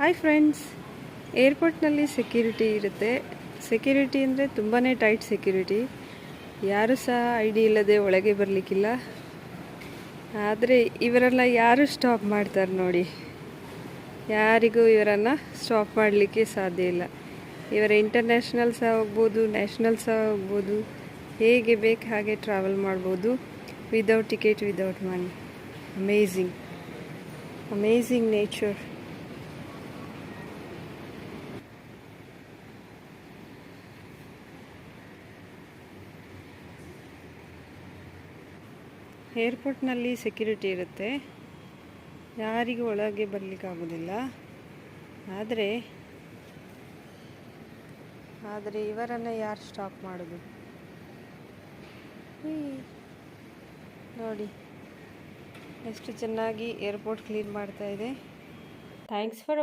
Hi friends, ಏರ್ಪೋರ್ಟ್ನಲ್ಲಿ security ಇರುತ್ತೆ. Security ಅಂದರೆ ತುಂಬಾ ಟೈಟ್ ಸೆಕ್ಯೂರಿಟಿ. ಯಾರು ಸಹ ಐ ಡಿ ಇಲ್ಲದೆ ಒಳಗೆ ಬರಲಿಕ್ಕಿಲ್ಲ. ಆದರೆ ಇವರೆಲ್ಲ ಯಾರು ಸ್ಟಾಪ್ ಮಾಡ್ತಾರೆ ನೋಡಿ. ಯಾರಿಗೂ ಇವರನ್ನು ಸ್ಟಾಪ್ ಮಾಡಲಿಕ್ಕೆ ಸಾಧ್ಯ ಇಲ್ಲ. ಇವರ ಇಂಟರ್ನ್ಯಾಷನಲ್ ಸಹ ಹೋಗ್ಬೋದು, ನ್ಯಾಷನಲ್ ಸಹ ಹೋಗ್ಬೋದು, ಹೇಗೆ ಬೇಕು ಹಾಗೆ ಟ್ರಾವೆಲ್ ಮಾಡ್ಬೋದು without ticket, without money. Amazing nature. ಏರ್ಪೋರ್ಟ್ನಲ್ಲಿ ಸೆಕ್ಯೂರಿಟಿ ಇರುತ್ತೆ, ಯಾರಿಗೂ ಒಳಗೆ ಬರಲಿಕ್ಕಾಗೋದಿಲ್ಲ. ಆದರೆ ಇವರನ್ನು ಯಾರು ಸ್ಟಾಪ್ ಮಾಡೋದು? ನೋಡಿ ಎಷ್ಟು ಚೆನ್ನಾಗಿ ಏರ್ಪೋರ್ಟ್ ಕ್ಲೀನ್ ಮಾಡ್ತಾ ಇದೆ. Thanks for